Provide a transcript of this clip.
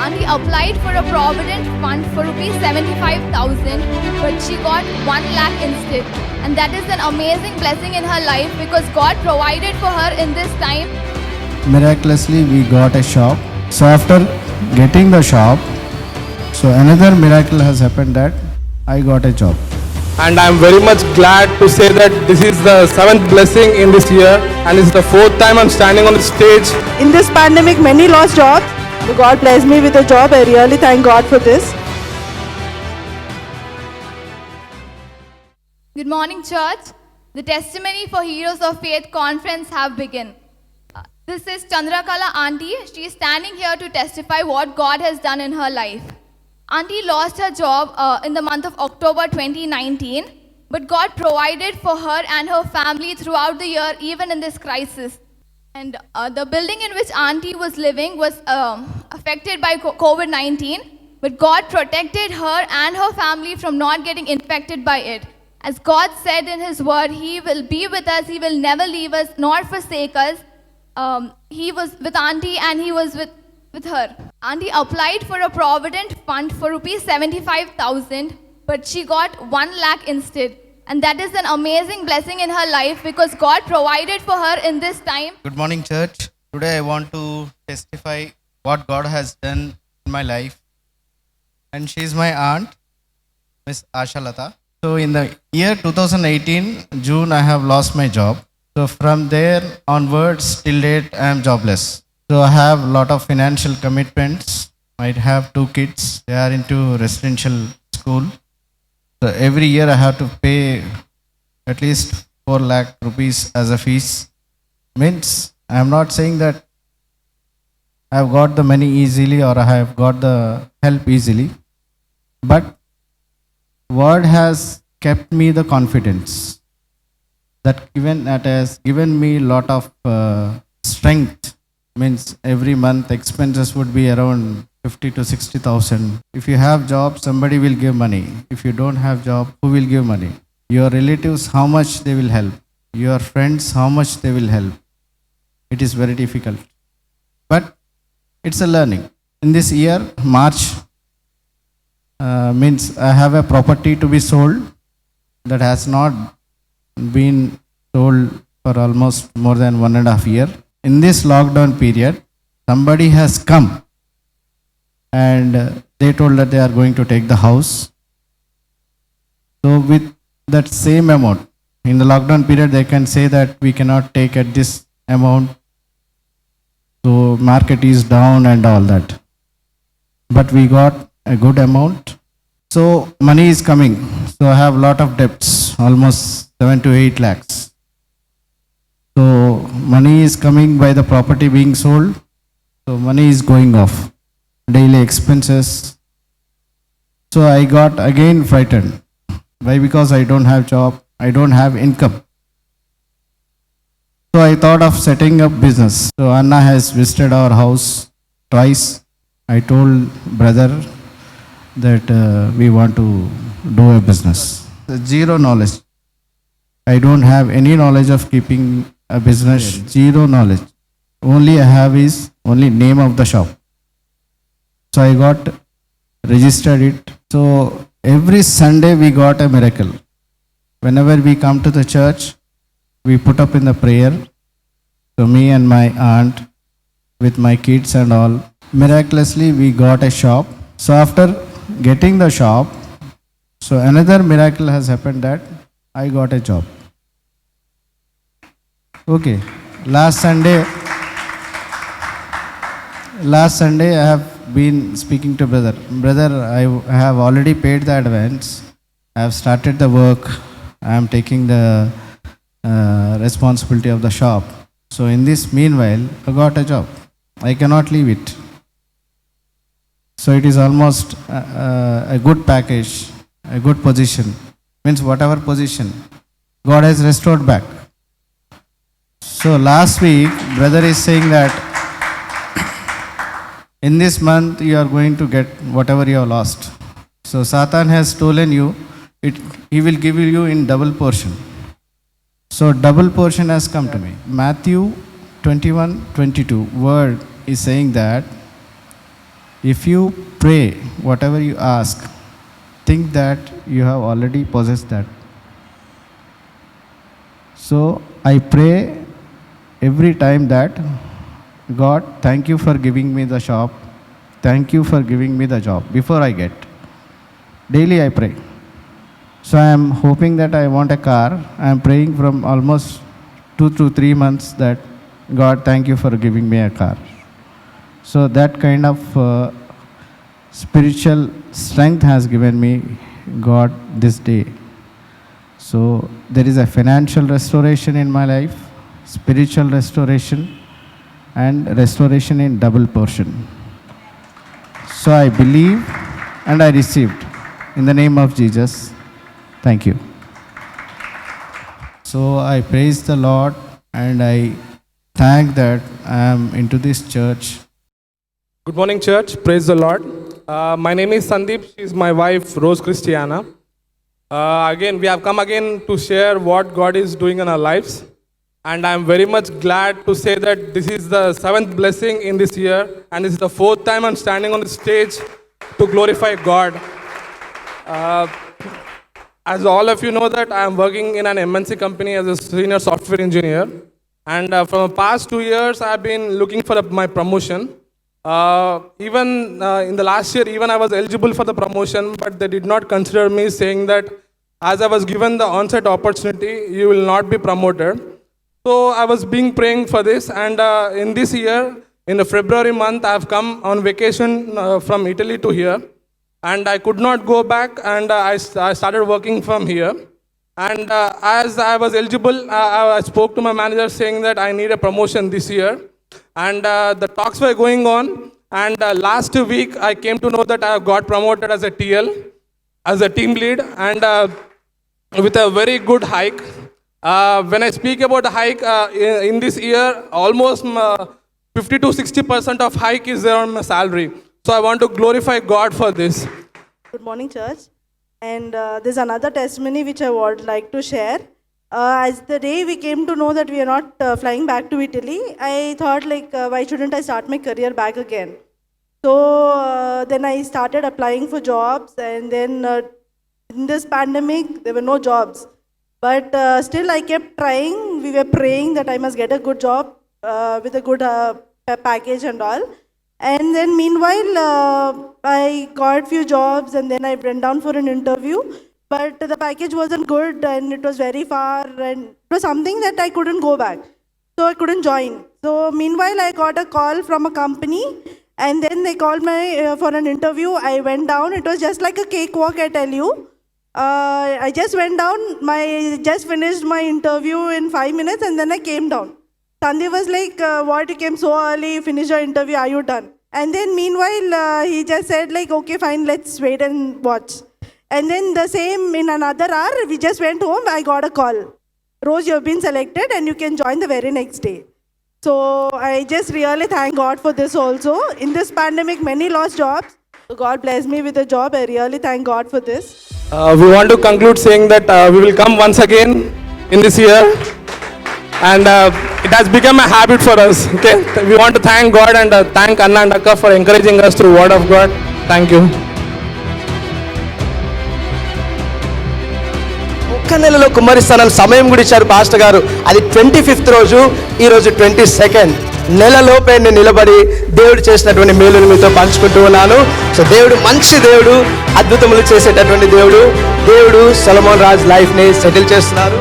Auntie applied for a provident fund for rupees 75,000, but she got 1 lakh instead. And that is an amazing blessing in her life because God provided for her in this time. Miraculously, we got a shop. So after getting the shop, so another miracle has happened that I got a job. And I am very much glad to say that this is the 7th blessing in this year, and it's the 4th time I'm standing on the stage. In this pandemic, many lost jobs. So God blessed me with a job. I really thank God for this. Good morning, church. The Testimony for Heroes of Faith conference have begun. This is Chandrakala Auntie. She is standing here to testify what God has done in her life. Auntie lost her job in the month of October 2019, but God provided for her and her family throughout the year, even in this crisis. And the building in which Auntie was living was affected by COVID-19, but God protected her and her family from not getting infected by it. As God said in His word, He will be with us, He will never leave us nor forsake us. He was with Auntie and He was with her. Auntie applied for a provident fund for rupees 75,000, but she got 1 lakh instead. And that is an amazing blessing in her life because God provided for her in this time. Good morning, church. Today I want to testify what God has done in my life. And she is my aunt, Miss Asha Lata. So in the year 2018, June, I have lost my job. So from there onwards till date, I am jobless. So I have a lot of financial commitments. I have 2 kids. They are into residential school. So every year I have to pay at least 4 lakh rupees as a fees. Means I am not saying that I have got the money easily or I have got the help easily. But word has kept me the confidence that has given me a lot of strength. Means every month expenses would be around 50 to 60,000. If you have job, somebody will give money. If you don't have job, who will give money? Your relatives, how much they will help? Your friends, how much they will help? It is very difficult. But it's a learning. In this year, March, means I have a property to be sold that has not been sold for almost more than 1.5 years. In this lockdown period, somebody has come and they told that they are going to take the house. So with that same amount, in the lockdown period, they can say that we cannot take at this amount. So market is down and all that. But we got a good amount. So money is coming. So I have a lot of debts, almost 7 to 8 lakhs. So money is coming by the property being sold. So money is going off. Daily expenses. So I got again frightened. Why? Because I don't have job. I don't have income. So I thought of setting up business. So Anna has visited our house twice. I told brother that we want to do a business. Zero knowledge. I don't have any knowledge of keeping a business. Zero knowledge. Only I have is only name of the shop. So I got registered it. So every Sunday we got a miracle. Whenever we come to the church, we put up in the prayer. So me and my aunt with my kids and all, miraculously we got a shop. So after getting the shop, so another miracle has happened that I got a job. Okay, last Sunday I have been speaking to brother. Brother, I have already paid the advance. I have started the work. I am taking the responsibility of the shop. So in this meanwhile, I got a job. I cannot leave it. So it is almost a good package, a good position. Means whatever position, God has restored back. So last week, brother is saying that in this month you are going to get whatever you have lost. So Satan has stolen you, he will give you in double portion. So double portion has come to me. Matthew 21:22 word is saying that If you pray, whatever you ask, think that you have already possessed that. So I pray every time that, God, thank you for giving me the shop. Thank you for giving me the job before I get. Daily I pray. So I am hoping that I want a car. I am praying from almost 2 to 3 months that, God, thank you for giving me a car. So that kind of spiritual strength has given me God this day. So there is a financial restoration in my life, spiritual restoration, and restoration in double portion. So I believe and I received in the name of Jesus. Thank you. So I praise the Lord and I thank that I am into this church. Good morning, church. Praise the Lord. My name is Sandeep. She is my wife, Rose Christiana. Again, we have come again to share what God is doing in our lives. And I am very much glad to say that this is the 7th blessing in this year. And this is the 4th time I'm standing on the stage to glorify God. As all of you know that I am working in an MNC company as a senior software engineer. And from the past 2 years, I have been looking for my promotion. Even in the last year, even I was eligible for the promotion, but they did not consider me, saying that as I was given the on-site opportunity, you will not be promoted. So I was praying for this, and in this year, in the February month, I have come on vacation from Italy to here, and I could not go back, and I started working from here. And as I was eligible, I spoke to my manager saying that I need a promotion this year. And the talks were going on, and last week I came to know that I got promoted as a TL, as a team lead, and with a very good hike. When I speak about the hike, in this year, almost 50 to 60% of hike is there on my salary. So I want to glorify God for this. Good morning, church. And there's another testimony which I would like to share. As the day we came to know that we are not flying back to Italy, I thought why shouldn't I start my career back again? So then I started applying for jobs, and then in this pandemic, there were no jobs. But still I kept trying. We were praying that I must get a good job with a good package and all. And then meanwhile, I got few jobs, and then I went down for an interview. But the package wasn't good, and it was very far, and it was something that I couldn't go back. So I couldn't join. So meanwhile, I got a call from a company, and then they called me for an interview. I went down. It was just like a cakewalk, I tell you. I just went down, just finished my interview in 5 minutes, and then I came down. Sandeep was like, what, you came so early, you finished your interview, are you done? And then meanwhile, he just said okay, fine, let's wait and watch. And then the same, in another hour, we just went home, I got a call. Rose, you have been selected and you can join the very next day. So I just really thank God for this also. In this pandemic, many lost jobs. So God bless me with a job. I really thank God for this. We want to conclude saying that we will come once again in this year, and it has become a habit for us. Okay, we want to thank God and thank Anna and Akka for encouraging us through Word of God. Thank you. ఒక్క నెలలో కుమ్మరిస్తానని సమయం కూడా ఇచ్చారు pastor గారు. అది 25th రోజు, ఈ రోజు 22nd. నెలలోపే నేను నిలబడి దేవుడు చేసినటువంటి మేలును మీతో పంచుకుంటూ ఉన్నాను. సో దేవుడు మంచి దేవుడు, అద్భుతములు చేసేటటువంటి దేవుడు. దేవుడు సొలొమోన్ రాజ్ లైఫ్ని సెటిల్ చేస్తున్నారు.